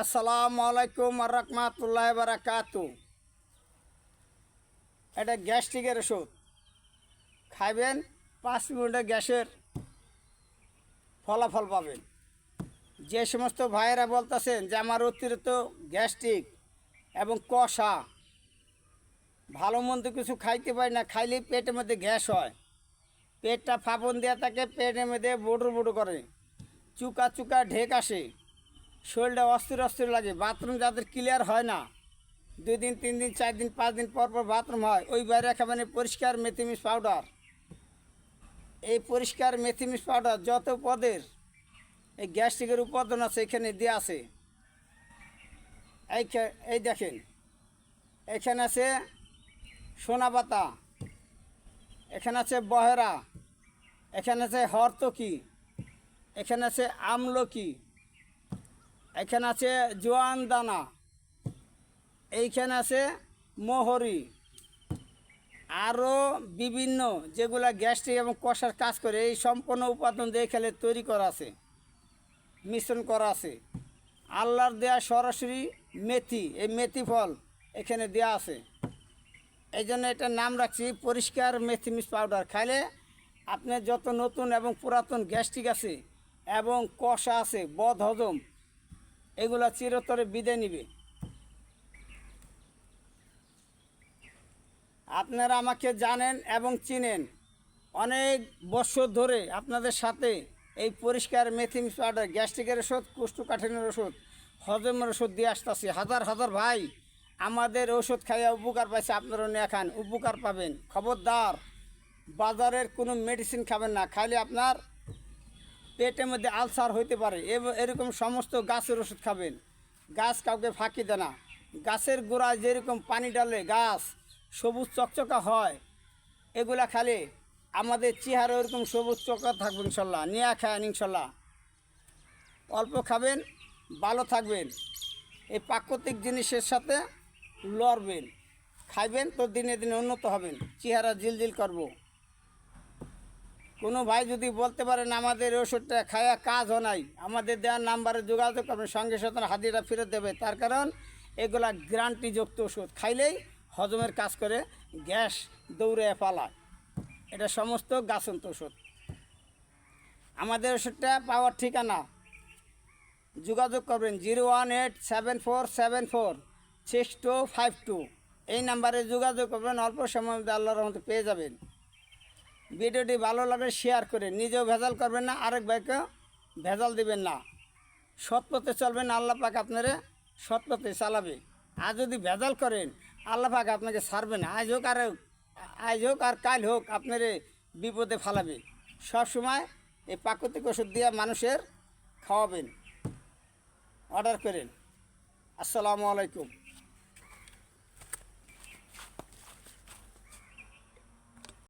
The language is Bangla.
আসসালামু আলাইকুম রহমতুল্লাহ বারাকাতু। এটা গ্যাস্ট্রিকের ওষুধ খাইবেন, 5 মিনিটে গ্যাসের ফলাফল পাবেন। যে সমস্ত ভাইয়েরা বলতেছেন যে আমার অতিরিক্ত গ্যাস্ট্রিক এবং কষা, ভালো মন্দ কিছু খাইতে পারি না, খাইলেই পেটের মধ্যে গ্যাস হয়, পেটটা ফাঁপন দেওয়া থাকে, পেটের মধ্যে বুড়ো বুড়ো করে, চুকা চুকা ঢেক আসে, শরীরটা অস্থির অস্থির লাগে, বাথরুম যাদের ক্লিয়ার হয় না, 2 দিন 3 দিন 4 দিন 5 দিন পর পর বাথরুম হয়, ওই বাইরে খাবেন পরিষ্কার মেথিমিক্স পাউডার। এই পরিষ্কার মেথিমিক্স পাউডার যত পদের এই গ্যাস্ট্রিকের উপাদান আছে এখানে দেওয়া আছে। এই দেখেন, এখানে আছে সোনাপাতা, এখানে আছে বহেরা, এখানে আছে হরতকি, এখানে আছে আমলকি, এখানে আছে জোয়ান দানা, এইখানে আছে মোহরি, আরও বিভিন্ন যেগুলা গ্যাস্ট্রিক এবং কষার কাজ করে, এই সম্পূর্ণ উপাদান দিয়ে খেলে তৈরি করা আছে, মিশ্রণ করা আছে। আল্লাহর দেয়া সরাসরি মেথি, এই মেথি ফল এখানে দেয়া আছে। এই জন্য এটার নাম রাখছি পরিষ্কার মেথিমিক্স পাউডার। খাইলে আপনার যত নতুন এবং পুরাতন গ্যাস্ট্রিক আছে এবং কষা আছে, বদ হজম, এগুলা চিরতরে বিদায় নিবে। আপনারা আমাকে জানেন এবং চিনেন, অনেক বছর ধরে আপনাদের সাথে এই পরিষ্কার মেথিমিক্স পাউডার, গ্যাস্ট্রিকের ওষুধ, কোষ্ঠকাঠিন্যের ওষুধ, হজমের ওষুধ দিয়ে আসতেছি। হাজার হাজার ভাই আমাদের ওষুধ খাইয়া উপকার পাইছে, আপনারা নিয়ে খান, উপকার পাবেন। খবরদার বাজারের কোনো মেডিসিন খাবেন না, খাইলে আপনার পেটের মধ্যে আলসার হইতে পারে। এরকম সমস্ত গাছের ওষুধ খাবেন। গাছ কাউকে ফাঁকি দেয় না। গাছের গোড়ায় যেরকম পানি ডালে গাছ সবুজ চকচকা হয়, এগুলা খালে আমাদের চেহারা ওরকম সবুজ চকচকা থাকবে ইনশাল্লাহ। নিয়ে খান ইনশাল্লাহ, অল্প খাবেন, ভালো থাকবেন। এই প্রাকৃতিক জিনিসের সাথে লড়বেন, খাইবেন তো দিনে দিনে উন্নত হবেন, চেহারা জিলজিল করব। কোনো ভাই যদি বলতে পারেন আমাদের ওষুধটা খায়া কাজ হয় নাই, আমাদের দেওয়ার নাম্বারে যোগাযোগ করবেন, সঙ্গে সাথে হাতিটা ফেরত দেবে। তার কারণ এগুলা গ্যারান্টিযুক্ত ওষুধ, খাইলেই হজমের কাজ করে, গ্যাস দৌড়ে পালায়। এটা সমস্ত গাছন্ত ওষুধ। আমাদের ওষুধটা পাওয়ার ঠিকানা যোগাযোগ করবেন 01874746252। এই নাম্বারে যোগাযোগ করবেন, অল্প সময়ের মধ্যে আল্লাহর রহমতে পেয়ে যাবেন। ভিডিওটি ভালো লাগলে শেয়ার করে, নিজেও ভেজাল করবেন না, আরেক ভাইকেও ভেজাল দিবেন না। সৎ পথে চলবেন, আল্লাহ পাক আপনারা সৎ পথে চালাবে। আর যদি ভেজাল করেন, আল্লাহ পাক আপনাকে ছাড়বে না। আজ হোক আর কাল হোক আপনারে বিপদে ফালাবে। সবসময় এই প্রাকৃতিক ওষুধ দিয়ে মানুষের খাওয়াবেন। অর্ডার করেন। আসসালামু আলাইকুম।